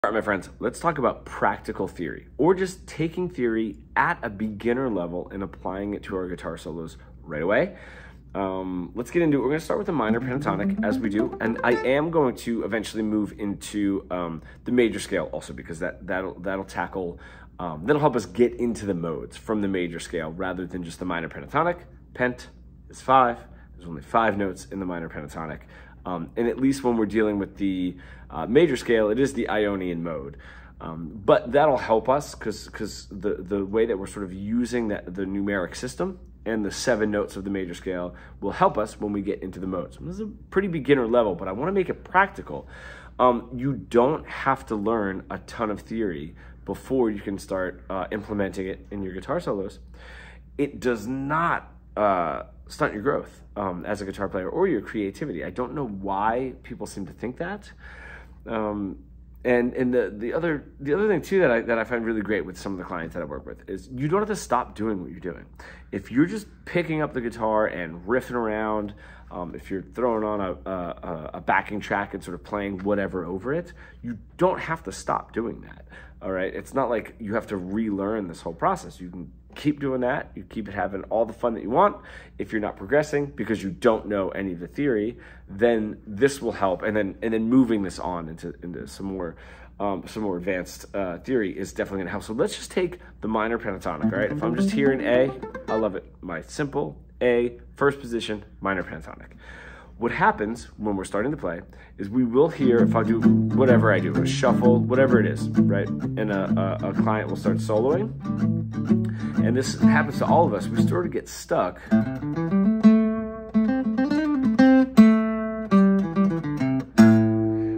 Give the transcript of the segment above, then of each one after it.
All right, my friends, let's talk about practical theory, or just taking theory at a beginner level and applying it to our guitar solos right away. Let's get into it. We're going to start with the minor pentatonic, as we do, and I am going to eventually move into the major scale also, because that'll tackle, that'll help us get into the modes from the major scale rather than just the minor pentatonic. Pent is 5. There's only 5 notes in the minor pentatonic. And at least when we're dealing with the major scale, it is the Ionian mode. But that'll help us because the way that we're sort of using the numeric system and the 7 notes of the major scale will help us when we get into the modes. This is a pretty beginner level, but I want to make it practical. You don't have to learn a ton of theory before you can start implementing it in your guitar solos. It does not stunt your growth as a guitar player or your creativity. I don't know why people seem to think that. And the other thing too that I find really great with some of the clients that I work with is you don't have to stop doing what you're doing. If you're just picking up the guitar and riffing around, if you're throwing on a backing track and sort of playing whatever over it, you don't have to stop doing that. All right, it's not like you have to relearn this whole process. You can keep doing that. You keep having all the fun that you want. If you're not progressing because you don't know any of the theory, then this will help. And then moving this on into some more advanced theory is definitely going to help. So let's just take the minor pentatonic. All right, if I'm just here in A, I love it. My simple A, first position, minor pentatonic. What happens when we're starting to play is we will hear, if I do whatever I do, a shuffle, whatever it is, right? And a client will start soloing. And this happens to all of us. We sort of get stuck.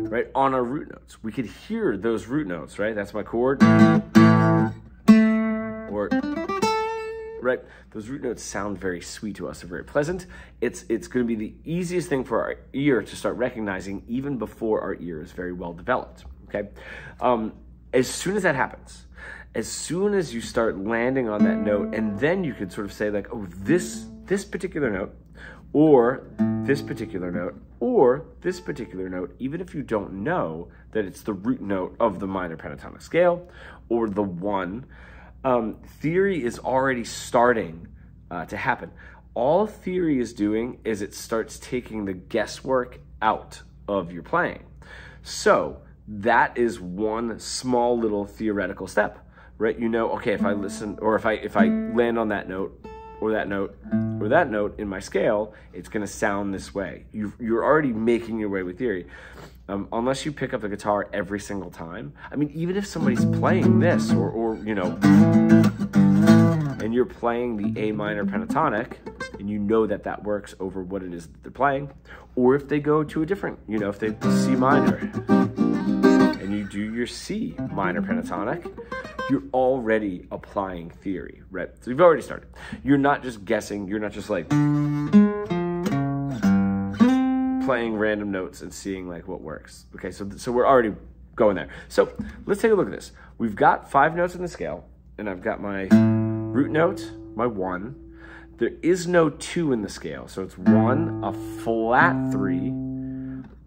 Right, on our root notes. We could hear those root notes, right? That's my chord. Or, right? Those root notes sound very sweet to us, they're very pleasant. It's going to be the easiest thing for our ear to start recognizing even before our ear is very well developed, okay? As soon as that happens, as soon as you start landing on that note, and then you could sort of say like, oh, this particular note, or this particular note, or this particular note, even if you don't know that it's the root note of the minor pentatonic scale, or the 1, theory is already starting to happen. All theory is doing is it starts taking the guesswork out of your playing. So that is one small little theoretical step, right? You know, okay, if I listen, or if I land on that note, or that note, or that note in my scale, it's going to sound this way. You're already making your way with theory. Unless you pick up the guitar every single time. I mean, even if somebody's playing this, or you know, and you're playing the A minor pentatonic, and you know that works over what it is that they're playing, or if they go to a different, you know, if they C minor, and you do your C minor pentatonic, you're already applying theory, right? So you've already started. You're not just guessing, you're not just like playing random notes and seeing like what works. Okay, so we're already going there. So let's take a look at this. We've got 5 notes in the scale, and I've got my root note, my 1. There is no 2 in the scale, so it's 1, a flat 3,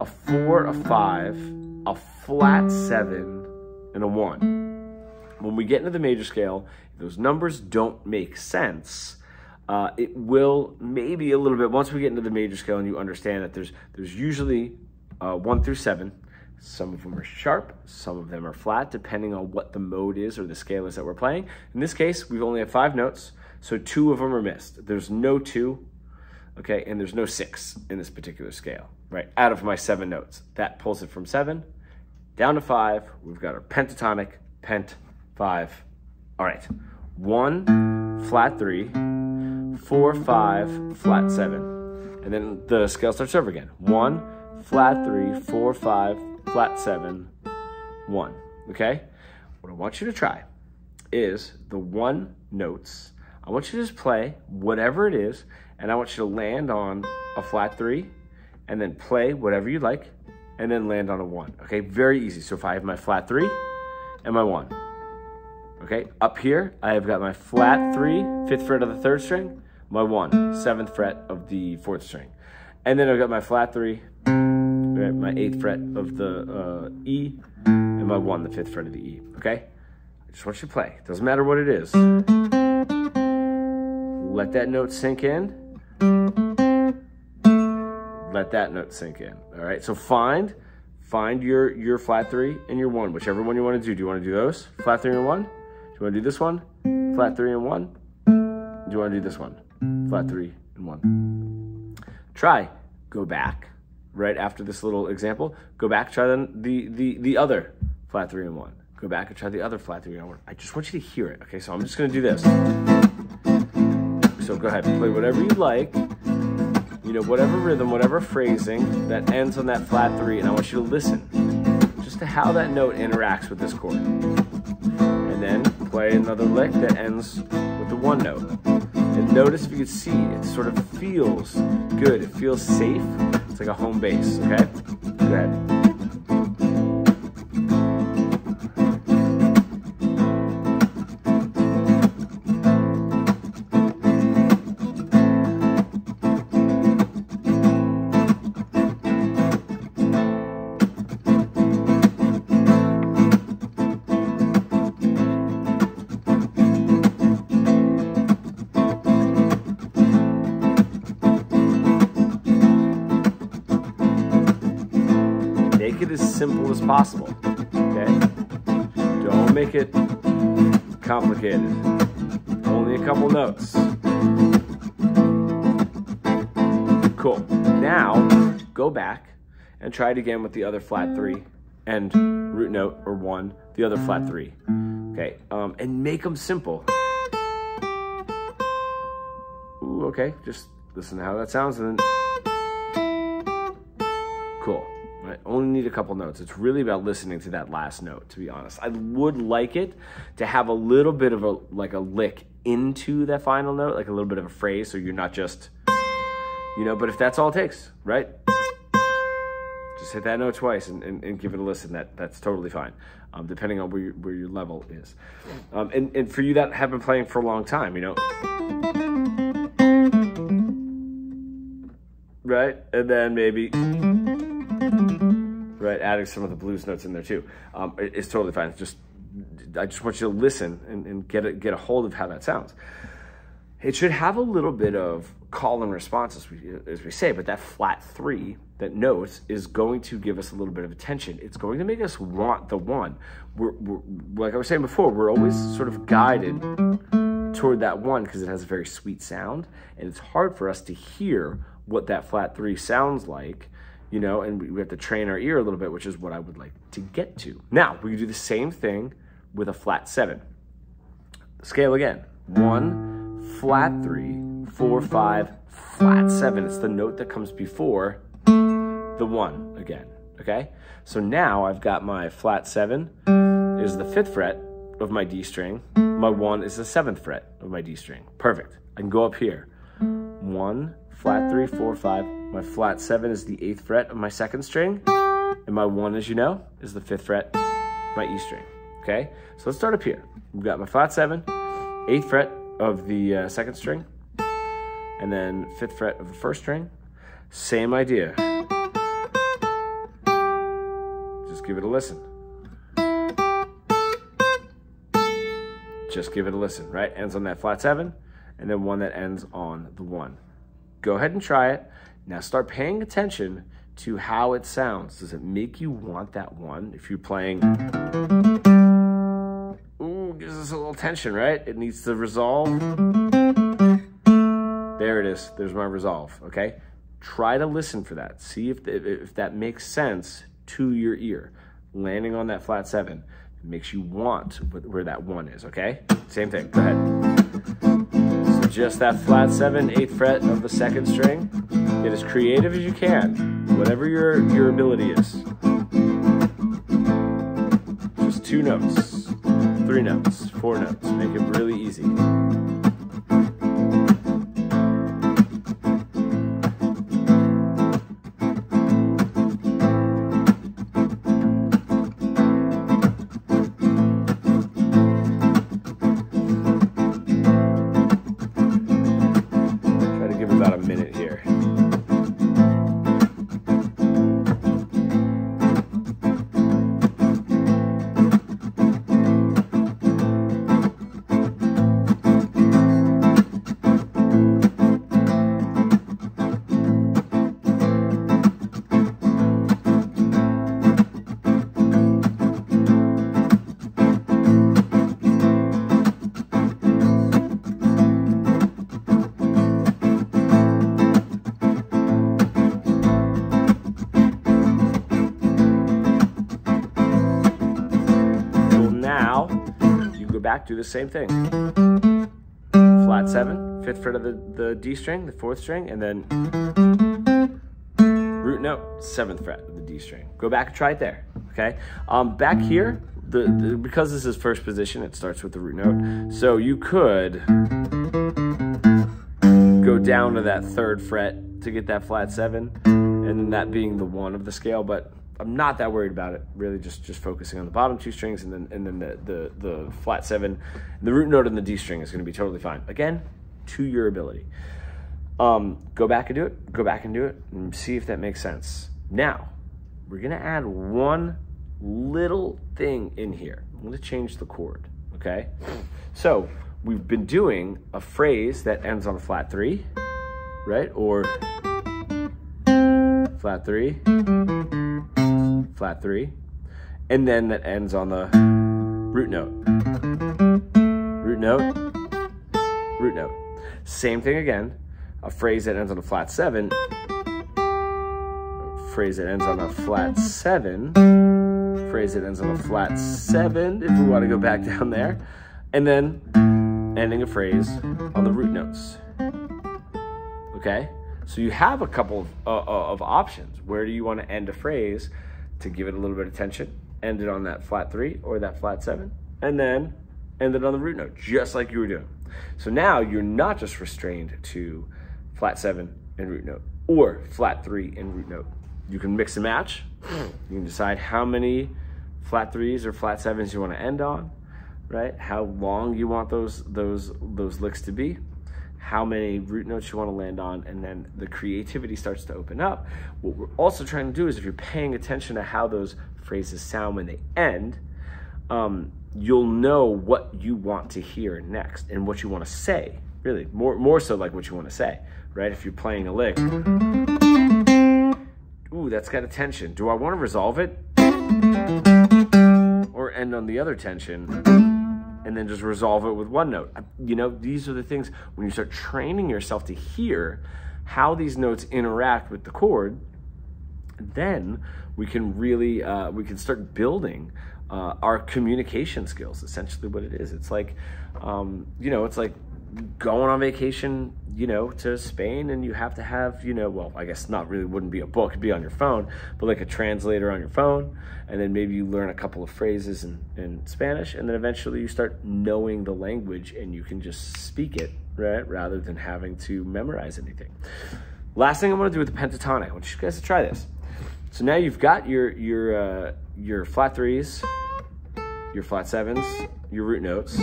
a 4, a 5, a flat 7, and a 1. When we get into the major scale, if those numbers don't make sense, it will maybe a little bit, once we get into the major scale and you understand that there's usually 1 through 7. Some of them are sharp, some of them are flat, depending on what the mode is or the scale is that we're playing. In this case, we've only had 5 notes, so 2 of them are missed. There's no 2, okay, and there's no 6 in this particular scale, right? Out of my 7 notes. That pulls it from 7 down to 5. We've got our pentatonic, pent, 5. All right, 1, flat 3, 4, 5, flat 7. And then the scale starts over again. 1, flat 3, 4, 5, flat 7, 1. Okay? What I want you to try is the 1 notes. I want you to just play whatever it is, and I want you to land on a flat 3, and then play whatever you like, and then land on a 1. Okay? Very easy. So if I have my flat 3 and my 1. Okay? Up here, I have got my flat 3, 5th fret of the 3rd string, my 1, 7th fret of the 4th string. And then I've got my flat 3, right, my 8th fret of the E, and and my 1, the 5th fret of the E, okay? I just want you to play. Doesn't matter what it is. Let that note sink in. Let that note sink in, all right? So find your flat 3 and your 1, whichever one you want to do. Do you want to do those? Flat 3 and 1? Do you want to do this one? Flat 3 and 1? Do you want to do this one? Flat 3 and 1. Try. Go back. Right after this little example, go back, try the other flat 3 and 1. Go back and try the other flat 3 and 1. I just want you to hear it, okay? So I'm just gonna do this. So go ahead, play whatever you like, you know, whatever rhythm, whatever phrasing that ends on that flat 3, and I want you to listen just to how that note interacts with this chord. And then play another lick that ends with the 1 note. And notice if you can see, it sort of feels good. It feels safe. It's like a home base, okay? Go ahead. Make it as simple as possible, okay? Don't make it complicated. Only a couple notes. Cool. Now, go back and try it again with the other flat 3 and root note, or 1, the other flat 3. Okay, and make them simple. Ooh, okay, just listen to how that sounds and then... Cool. Right? Only need a couple notes. It's really about listening to that last note, to be honest. I would like it to have a little bit of a lick into that final note, like a little bit of a phrase, so you're not just, you know, but if that's all it takes, right? Just hit that note twice and give it a listen. That's totally fine, depending on where your level is. And for you that have been playing for a long time, you know, right? And then maybe... right, adding some of the blues notes in there too. It's totally fine. It's just, I just want you to listen and get a hold of how that sounds. It should have a little bit of call and response, as we say, but that flat 3, that note, is going to give us a little bit of attention. It's going to make us want the 1. We're like I was saying before, we're always sort of guided toward that 1 because it has a very sweet sound, and it's hard for us to hear what that flat 3 sounds like, you know, and we have to train our ear a little bit, which is what I would like to get to. Now, we can do the same thing with a flat 7. Scale again. 1, flat 3, 4, 5, flat 7. It's the note that comes before the 1 again, okay? So now I've got my flat 7 is the 5th fret of my D string. My 1 is the 7th fret of my D string. Perfect. I can go up here. 1, flat 3, 4, 5. My flat 7 is the 8th fret of my 2nd string. And my 1, as you know, is the 5th fret of my E string. Okay? So let's start up here. We've got my flat 7, 8th fret of the 2nd string, and then 5th fret of the 1st string. Same idea. Just give it a listen. Just give it a listen, right? Ends on that flat 7, and then one that ends on the 1. Go ahead and try it. Now start paying attention to how it sounds. Does it make you want that 1? If you're playing, ooh, gives us a little tension, right? It needs to resolve. There it is. There's my resolve, okay? Try to listen for that. See if that makes sense to your ear. Landing on that flat 7 makes you want where that 1 is, okay? Same thing, go ahead. So just that flat 7, 8th fret of the 2nd string. Get as creative as you can, whatever your ability is. Just 2 notes, 3 notes, 4 notes. Make it really easy. now you can go back, do the same thing. Flat 7, 5th fret of the D string, the 4th string, and then root note, 7th fret of the D string. Go back and try it there, okay? Back here, because this is first position, it starts with the root note. So you could go down to that 3rd fret to get that flat 7, and then that being the 1 of the scale, but I'm not that worried about it. Really just focusing on the bottom 2 strings, and then the flat 7, the root note and the D string is going to be totally fine. Again, to your ability. Go back and do it. Go back and do it, and see if that makes sense. Now, we're going to add one little thing in here. I'm going to change the chord. Okay, so we've been doing a phrase that ends on a flat 3, right? Or flat 3, flat 3, and then that ends on the root note. Root note, root note. Same thing again. A phrase that ends on a flat 7, a phrase that ends on a flat 7, phrase that ends on a flat 7, if we want to go back down there, and then ending a phrase on the root notes. Okay? So you have a couple of options. Where do you want to end a phrase to give it a little bit of tension? End it on that flat 3 or that flat 7, and then end it on the root note, just like you were doing. So now you're not just restrained to flat 7 and root note, or flat 3 and root note. You can mix and match. You can decide how many flat 3s or flat 7s you want to end on, right? How long you want those licks to be, how many root notes you want to land on, and then the creativity starts to open up. What we're also trying to do is, if you're paying attention to how those phrases sound when they end, you'll know what you want to hear next and what you want to say, really, more so like what you want to say, right? If you're playing a lick, ooh, that's got a tension. Do I want to resolve it? Or end on the other tension and then just resolve it with one note? You know, these are the things, when you start training yourself to hear how these notes interact with the chord, then we can really, we can start building our communication skills, essentially what it is. It's like, you know, it's like going on vacation, you know, to Spain, and you have to have, you know, well, I guess not really, wouldn't be a book, it'd be on your phone, but like a translator on your phone, and then maybe you learn a couple of phrases in Spanish, and then eventually you start knowing the language and you can just speak it, right, rather than having to memorize anything. Last thing I want to do with the pentatonic, I want you guys to try this. So now you've got your flat 3s, your flat 7s, your root notes,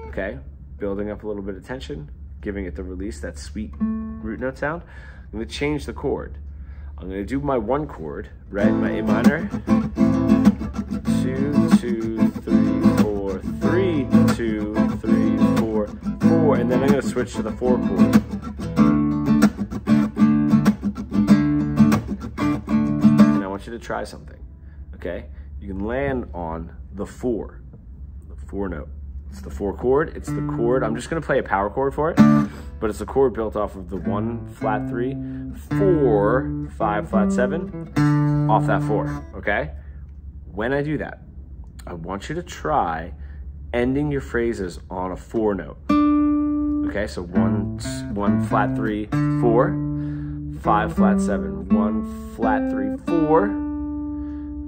okay? Building up a little bit of tension, giving it the release, that sweet root note sound. I'm going to change the chord. I'm going to do my 1 chord, right? My A minor. 2, 2, 3, 4, 3, 2, 3, 4, 4, and then I'm going to switch to the 4 chord. And I want you to try something, okay? You can land on the 4 note. It's the 4 chord, it's the chord. I'm just gonna play a power chord for it, but it's a chord built off of the 1 flat 3, 4, 5 flat 7, off that 4, okay? When I do that, I want you to try ending your phrases on a 4 note. Okay, so 1 flat 3, 4, 5 flat 7, 1 flat 3, 4,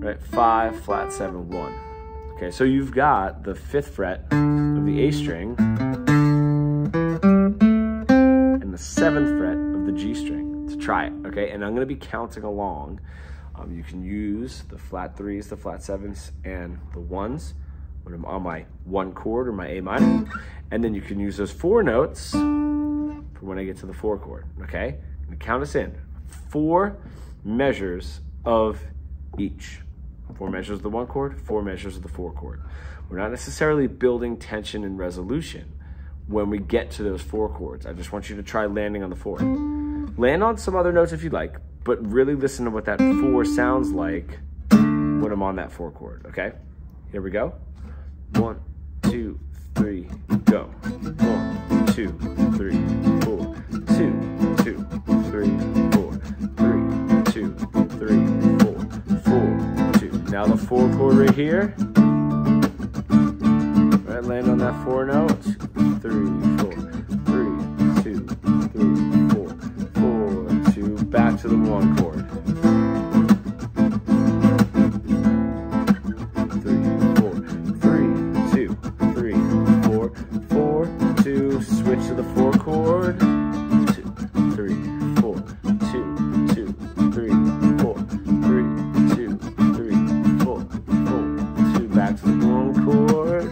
right? 5 flat 7, 1. Okay, so you've got the 5th fret of the A string and the 7th fret of the G string to try it, okay? And I'm gonna be counting along. You can use the flat 3s, the flat 7s, and the 1s when I'm on my 1 chord or my A minor. And then you can use those 4 notes for when I get to the 4 chord, okay? I'm gonna count us in. 4 measures of each. 4 measures of the 1 chord, 4 measures of the 4 chord. We're not necessarily building tension and resolution when we get to those 4 chords. I just want you to try landing on the 4. Land on some other notes if you'd like, but really listen to what that 4 sounds like when I'm on that 4 chord, okay? Here we go. 1, 2, 3, go. 1, 2, 3, 4, 2, 2, 3, 4, 3, 2, 3, 4, 4, 2. Now the 4 chord right here. right, land on that 4 note. 3, 4, 3, 2, 3, 4, 4, 2, back to the 1 chord. 3, 4, 3, 2, 3, 4, 4, 2, switch to the 4 chord. 2, 3, 4, 2, 2, 3, 4, 3, 2, 3, 4, 4, 2, back to the 1 chord.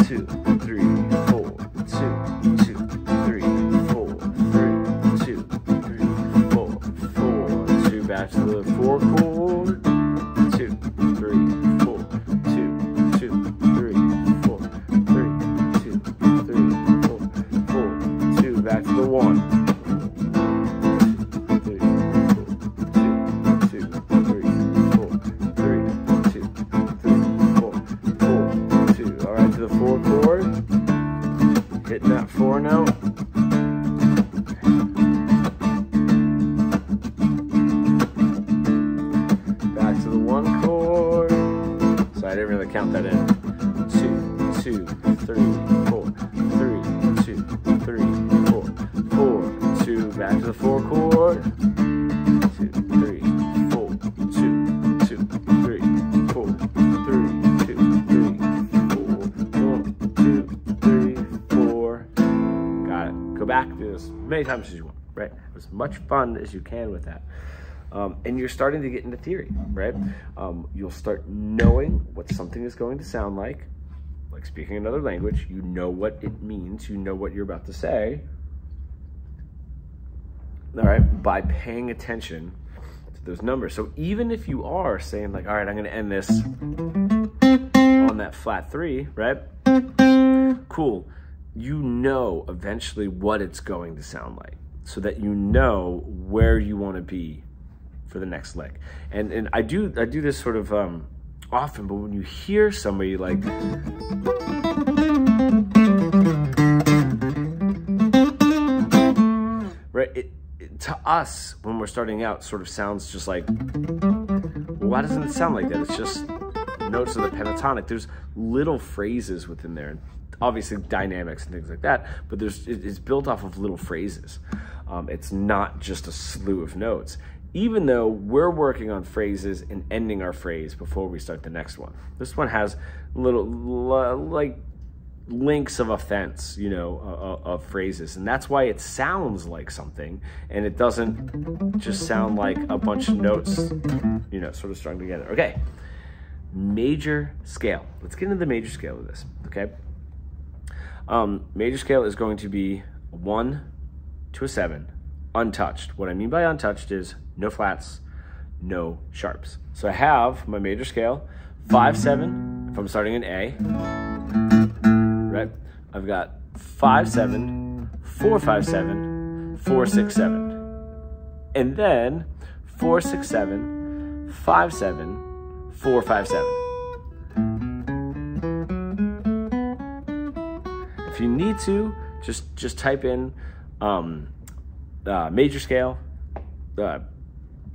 2, 3, 4, 2, 2, 3, 4, 3, 2, 3, 4, 4, 2, back to the 4 chord. 2, 3, 4, 2, 2, 3, 4, 3, 2, 3, 4, 4, 2, back to the 1. 3, 4, 2, 3, 4, 3, 2, 3, 4, 4, 2. All right, to the 4 chord. Hitting that 4 note. Back to the 1 chord. So I didn't really count that in. 2, 2, 3, 4, 3, 2, 3, 4, 4, 2. Back to the 4 chord. 2, 3, 4, 2, 2, 3, 4, 3, 2, 3, 4, 1, 2, 3, 4. Got it. Go back, do this as many times as you want, right? As much fun as you can with that. And you're starting to get into theory, right? You'll start knowing what something is going to sound like speaking another language. You know what it means. You know what you're about to say. All right, by paying attention to those numbers. So even if you are saying like, all right, I'm going to end this on that flat 3, right? Cool. You know eventually what it's going to sound like so that you know where you want to be for the next lick. And I do this sort of often, but when you hear somebody like right, it to us when we're starting out sort of sounds just like, well, why doesn't it sound like that? It's just notes of the pentatonic. There's little phrases within there, and obviously dynamics and things like that, but it's built off of little phrases. It's not just a slew of notes, even though we're working on phrases and ending our phrase before we start the next one. This one has little like links of offense, you know, of phrases, and that's why it sounds like something, and it doesn't just sound like a bunch of notes, you know, sort of strung together. Okay, major scale. Let's get into the major scale of this, okay? Major scale is going to be 1 to a 7, untouched. What I mean by untouched is no flats, no sharps. So I have my major scale, 5-7, if I'm starting in A, right? I've got 5-7, 4-5-7, 4-6-7, and then 4-6-7, 5-7, 4-5-7. If you need to, just type in major scale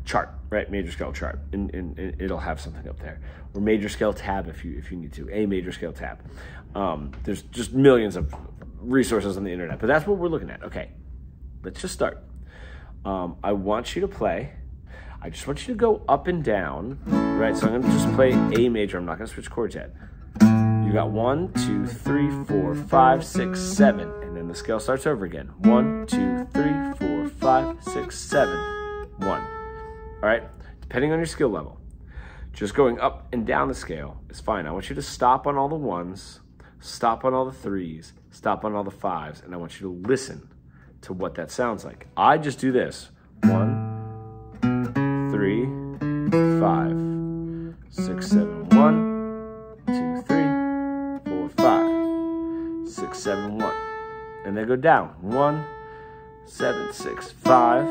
chart, right? Major scale chart, and it'll have something up there. Or major scale tab if you need to. A major scale tab. There's just millions of resources on the internet, but that's what we're looking at. Okay, let's just start. I want you to play. I just want you to go up and down, right? So I'm going to just play A major. I'm not going to switch chords yet. You got 1, 2, 3, 4, 5, 6, 7, and then the scale starts over again. 1, 2, 3, 4, 5, 6, 7, 1. All right, depending on your skill level. Just going up and down the scale is fine. I want you to stop on all the 1s, stop on all the 3s, stop on all the 5s, and I want you to listen to what that sounds like. I just do this. 1, 3, 5, 6, 7, 1, 2, 3, 4, 5, 6, 7, 1. And then go down. 1, 7, 6, 5,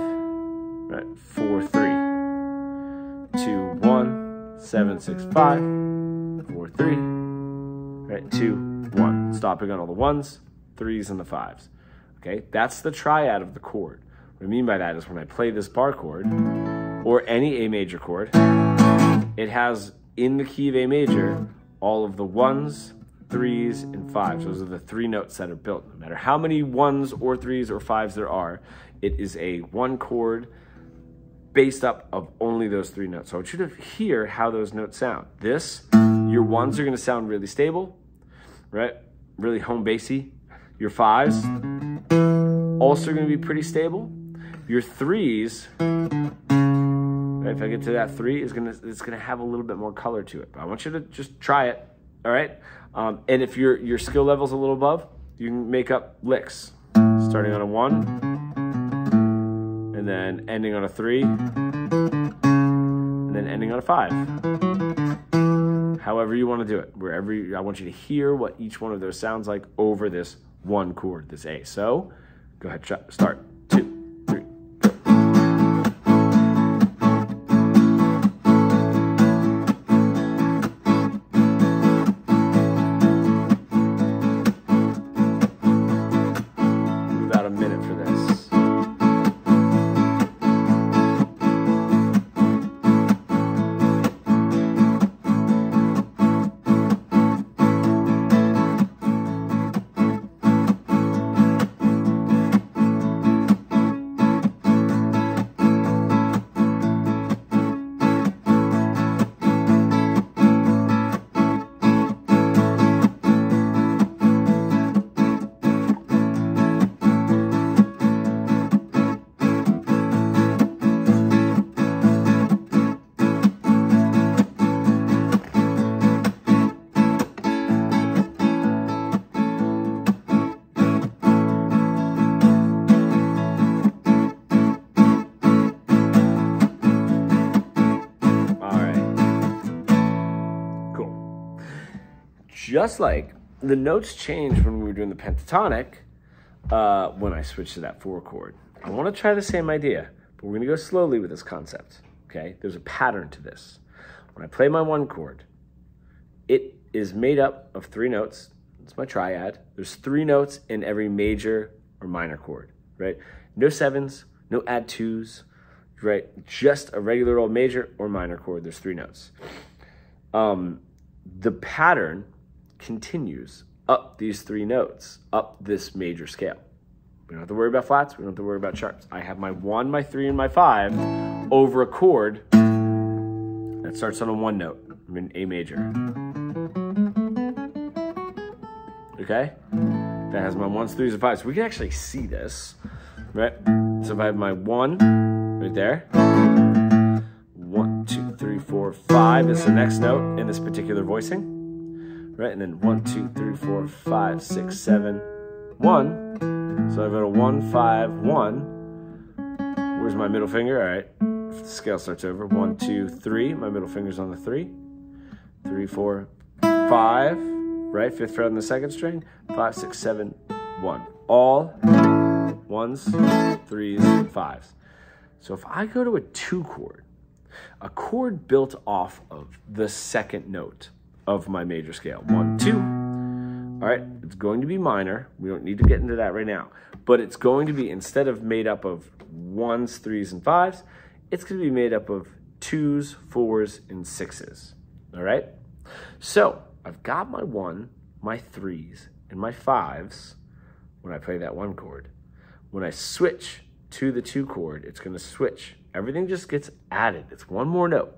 right? 4, 3, 2, 1, 7, 6, 5, 4, 3, right? 2, 1. Stopping on all the 1s, 3s, and the 5s. Okay, that's the triad of the chord. What I mean by that is when I play this bar chord, or any A major chord, it has in the key of A major all of the 1s, threes, and fives. Those are the three notes that are built. No matter how many ones or threes or fives there are, it is a one chord based up of only those three notes. So I want you to hear how those notes sound. Your ones are gonna sound really stable, right? Really home bassy. Your fives, also gonna be pretty stable. Your threes, right, if I get to that three, it's gonna have a little bit more color to it. But I want you to just try it, all right? And if your skill level's a little above, you can make up licks, starting on a 1, and then ending on a 3, and then ending on a 5. However you want to do it, I want you to hear what each one of those sounds like over this one chord, this A. So go ahead, start. 2, 3, go. About a minute for this. Just like the notes changed when we were doing the pentatonic, when I switched to that 4 chord. I want to try the same idea, but we're going to go slowly with this concept, okay? There's a pattern to this. When I play my 1 chord, it is made up of 3 notes. It's my triad. There's 3 notes in every major or minor chord, right? No 7s, no add 2s, right? Just a regular old major or minor chord. There's 3 notes. The pattern continues up these 3 notes, up this major scale. We don't have to worry about flats. We don't have to worry about sharps. I have my 1, my 3, and my 5 over a chord that starts on a 1 note. I'm in A major. Okay? That has my 1s, 3s, and 5s. So we can actually see this, right? So if I have my 1 right there, 1, 2, 3, 4, 5 is the next note in this particular voicing. Right, and then 1, 2, 3, 4, 5, 6, 7, 1. So I've got a 1, 5, 1. Where's my middle finger? All right, if the scale starts over. 1, 2, 3. My middle finger's on the 3. 3, 4, 5. Right, 5th fret on the 2nd string. 5, 6, 7, 1. All 1s, 3s, and 5s. So if I go to a 2 chord, a chord built off of the 2nd note of my major scale, 1, 2. All right, it's going to be minor. We don't need to get into that right now, but it's going to be, instead of made up of 1s, 3s, and 5s, it's going to be made up of 2s, 4s, and 6s. All right, so I've got my 1, my 3s, and my 5s when I play that 1 chord. When I switch to the 2 chord, it's going to switch. Everything just gets added. It's 1 more note,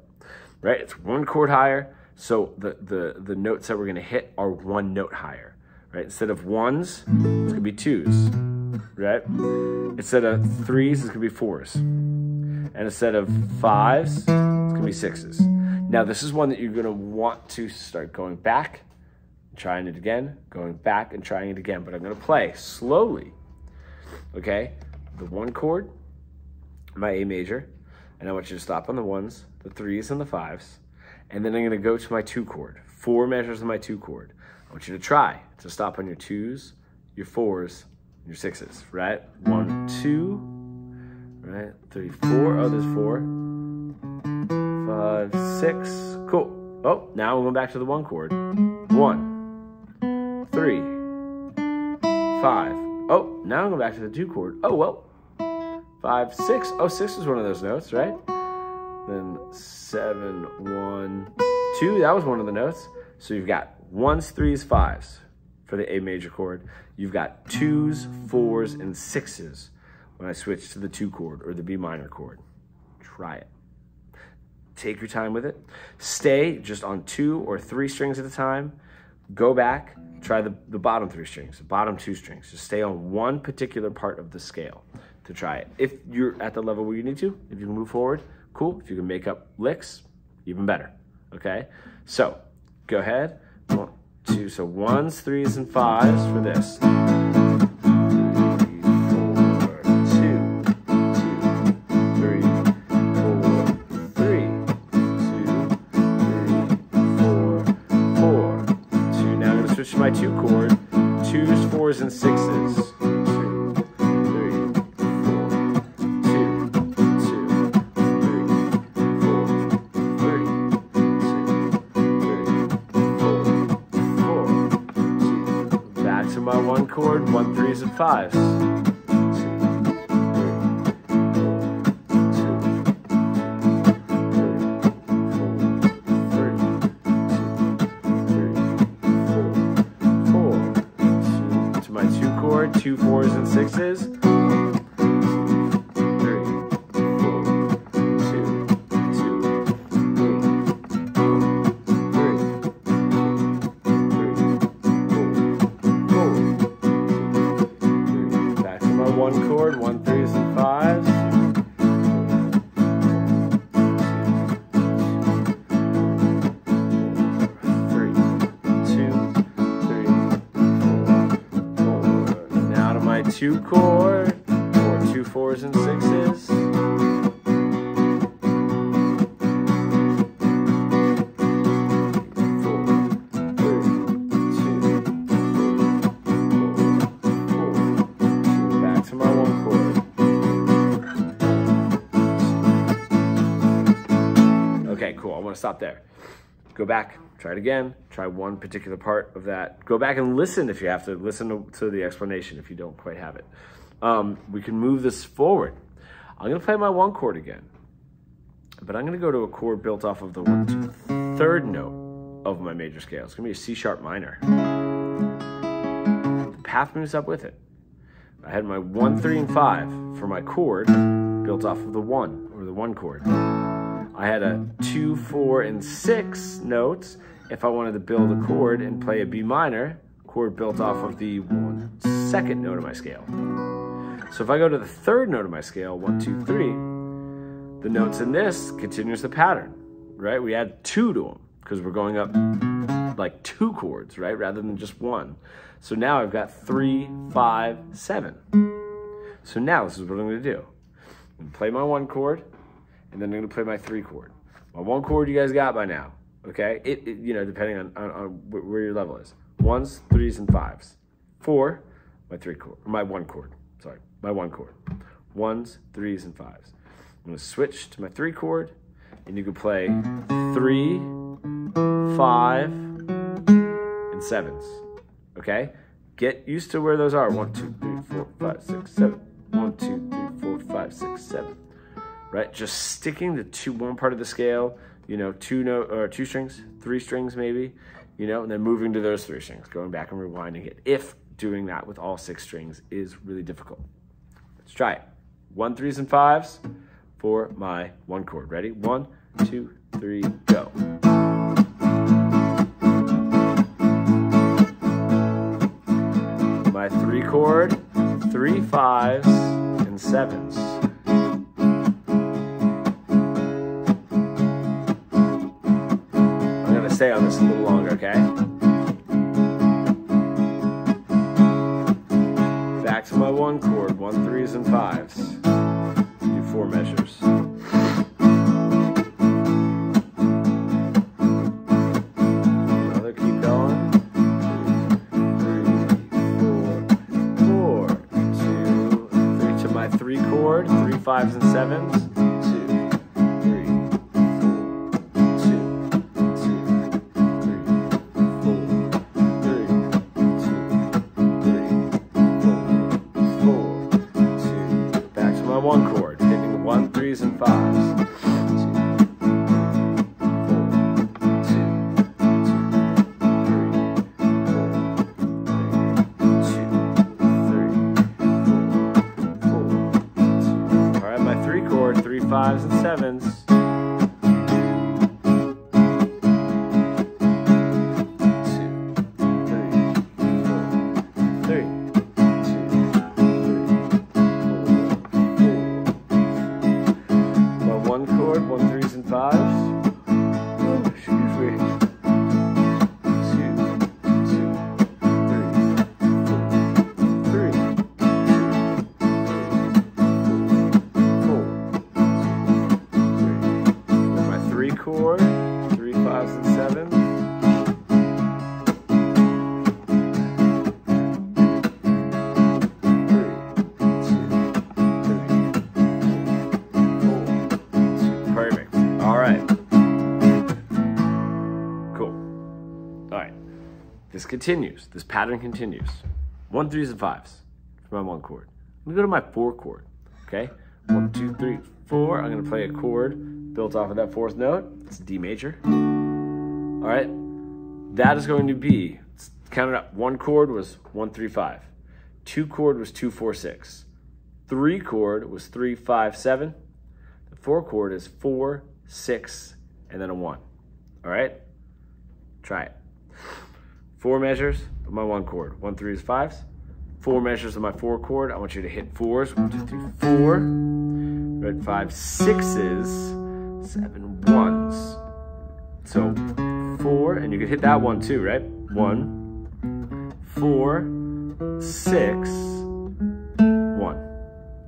right? It's 1 chord higher. So the notes that we're going to hit are 1 note higher, right? Instead of 1s, it's going to be 2s, right? Instead of 3s, it's going to be 4s. And instead of 5s, it's going to be 6s. Now, this is one that you're going to want to start going back, trying it again, going back and trying it again. But I'm going to play slowly, okay? The 1 chord, my A major, and I want you to stop on the 1s, the 3s, and the 5s. And then I'm going to go to my 2 chord, 4 measures of my 2 chord. I want you to try to stop on your 2s, your 4s, and your 6s, right? 1, 2, right? 3, 4. Oh, there's 4. 5, 6. Cool. Oh, now we're going back to the 1 chord. 1, 3, 5. Oh, now I'm going back to the 2 chord. Oh, well. 5, 6. Oh, 6 is one of those notes, right? Then 7, 1, 2. That was one of the notes. So you've got ones, threes, fives for the A major chord. You've got twos, fours, and sixes when I switch to the 2 chord or the B minor chord. Try it. Take your time with it. Stay just on 2 or 3 strings at a time. Go back, try the bottom 3 strings, the bottom 2 strings. Just stay on one particular part of the scale to try it. If you're at the level where you need to, if you can move forward, cool. If you can make up licks, even better, okay? So go ahead, 1, 2, so ones, threes, and fives for this. 3, 4, 2, 3, 4, 3, 2, 3, 4, 4, 2. Now I'm gonna switch to my 2 chord, 2s, 4s, and 6s. 1 chord, 1 3s and 5s. 2, 3, 4, 2, my 2 chord, 2 4s and 6s. 1 chord, 1 3s and 5s. 3, 2, 3, 4, 4. Now to my 2 chord, or 2 4s and 6s. 1 chord. Okay, cool. I want to stop there. Go back, try it again, try one particular part of that. Go back and listen if you have to, listen to the explanation if you don't quite have it. We can move this forward. I'm going to play my 1 chord again, but I'm going to go to a chord built off of the 1, 2, 3rd note of my major scale. It's going to be a C sharp minor. The path moves up with it. I had my 1, 3, and 5 for my chord built off of the 1 or the 1 chord. I had a 2, 4, and 6 notes if I wanted to build a chord and play a B minor chord built off of the 2nd note of my scale. So if I go to the 3rd note of my scale, 1, 2, 3, the notes in this continues the pattern, right? We add 2 to them because we're going up like 2 chords, right? Rather than just 1. So now I've got 3, 5, 7. So now this is what I'm going to do. I'm going to play my 1 chord, and then I'm going to play my 3 chord. My 1 chord you guys got by now, okay? You know, depending on where your level is. 1s, 3s, and 5s. 4, my 3 chord, my 1 chord. Sorry, my 1 chord. 1s, 3s, and 5s. I'm going to switch to my 3 chord, and you can play 3, 5, and 7s. Okay? Get used to where those are. 1, 2, 3, 4, 5, 6, 7. 1, 2, 3, 4, 5, 6, 7. Right? Just sticking to one part of the scale, you know, 2 strings, 3 strings maybe, you know, and then moving to those 3 strings, going back and rewinding it. If doing that with all 6 strings is really difficult. Let's try it. 1, 3s, and 5s for my 1 chord. Ready? 1, 2, 3, go. My 3 chord, 3 5s, and 7s. I'm going to stay on this a little longer, okay? Back to my 1 chord, 1 3s and 5s. Do 4 measures. Another, keep going. 3 chord, 3 5s and 7s, 2, 3, 4, 2, 3, 4, 4, 2, back to my 1 chord, hitting 1 3s and 5s. 2, 4, 2, 2, 3, 5s and 7s. This pattern continues. 1 3s and 5s for my 1 chord. I'm gonna go to my 4 chord, okay? 1 2 3 4. I'm gonna play a chord built off of that 4th note. It's D major. All right, that is going to be, let's count it up. 1 chord was 1 3 5. 2 chord was 2 4 6. 3 chord was 3 5 7. The 4 chord is 4 6 and then a 1. All right, try it. 4 measures of my 1 chord. 1 3s, 5s. 4 measures of my 4 chord. I want you to hit 4s. 1 2 3 4. Right, 5 6s, 7 1s. So 4, and you can hit that one too, right? 1 4 6 1.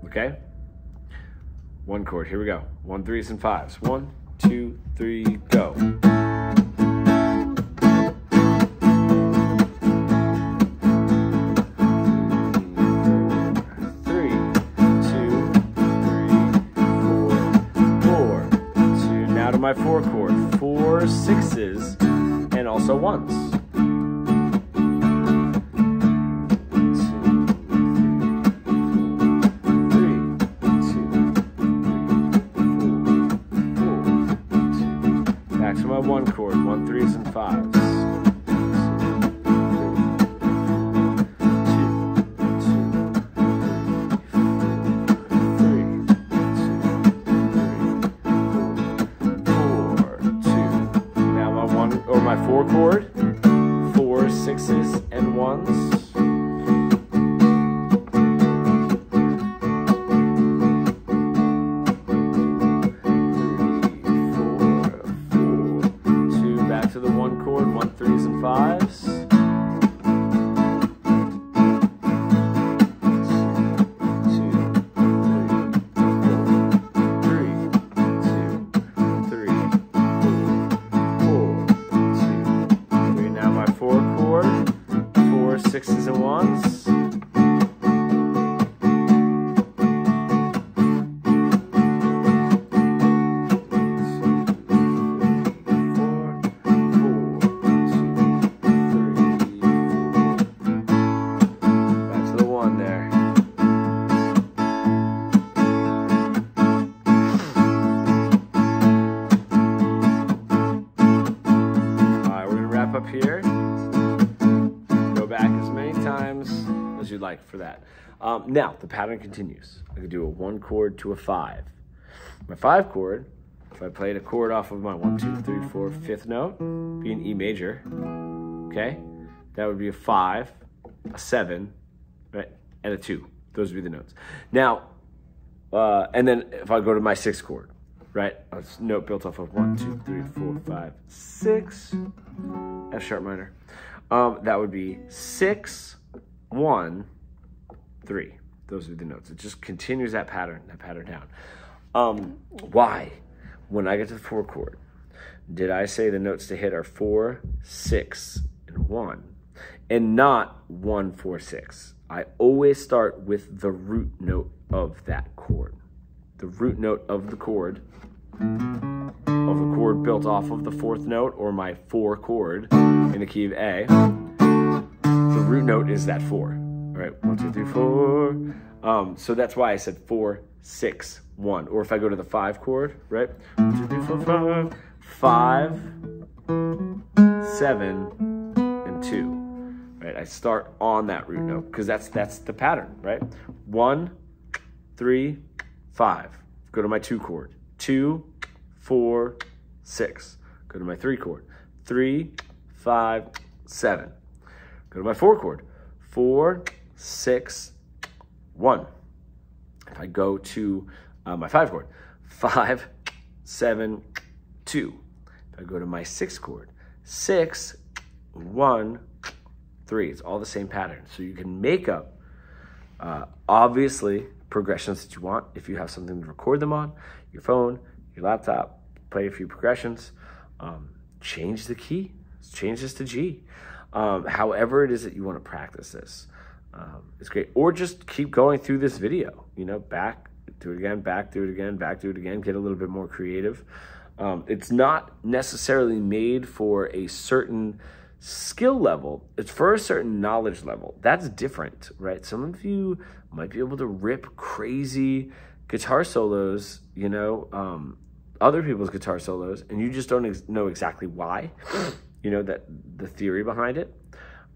Okay. 1 chord. Here we go. 1 3s and 5s. 1 2 3 go. My 4 chord, 4 6s and also 1s. 2 3 4 back to my 1 chord, 1 3s and 5s. 4 chord, 4 6s and 1s. 3 4 4 2 back to the 1 chord, 1 3s and 5s. 6s and 1s. 4 back to the 1 there. Alright, we're gonna wrap up here. Back as many times as you'd like for that. Now, the pattern continues. I could do a 1 chord to a 5. My 5 chord, if I played a chord off of my 1, 2, 3, 4, 5th note, be an E major, okay? That would be a 5, a 7, right, and a 2. Those would be the notes. Now, and then if I go to my 6th chord, right, a note built off of 1, 2, 3, 4, 5, 6, F sharp minor. That would be 6, 1, 3. Those are the notes. It just continues that pattern down. Why? When I get to the 4 chord, did I say the notes to hit are 4, 6, and 1, and not 1, 4, 6? I always start with the root note of that chord. The root note of the chord, built off of the 4th note, or my 4 chord in the key of A. The root note is that 4. All right, 1, 2, 3, 4. So that's why I said 4, 6, 1. Or if I go to the 5 chord, right? 1, 2, 3, 4, 5, 7, and 2. Right? I start on that root note because that's the pattern, right? 1, 3, 5. Go to my 2 chord. 2, 4, 6. Go to my 3 chord, 3, 5, 7. Go to my 4 chord, 4, 6, 1. If I go to my 5 chord, 5, 7, 2. If I go to my 6 chord, 6, 1, 3. It's all the same pattern. So you can make up, obviously, progressions that you want. If you have something to record them on, your phone, your laptop, play a few progressions, change the key, change this to G. However it is that you want to practice this, it's great. Or just keep going through this video, back, do it again, back, do it again, back, do it again, get a little bit more creative. It's not necessarily made for a certain skill level. It's for a certain knowledge level. That's different, right? Some of you might be able to rip crazy guitar solos, other people's guitar solos, and you just don't know exactly why, that the theory behind it.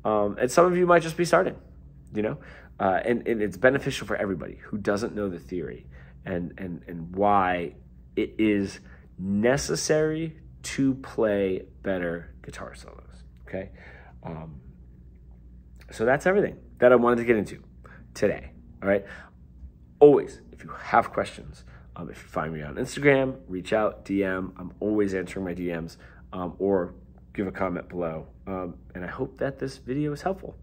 And some of you might just be starting, and it's beneficial for everybody who doesn't know the theory and why it is necessary to play better guitar solos. Okay. So that's everything that I wanted to get into today. All right. Always, if you have questions, if you find me on Instagram, reach out, DM. I'm always answering my DMs, or give a comment below. And I hope that this video is helpful.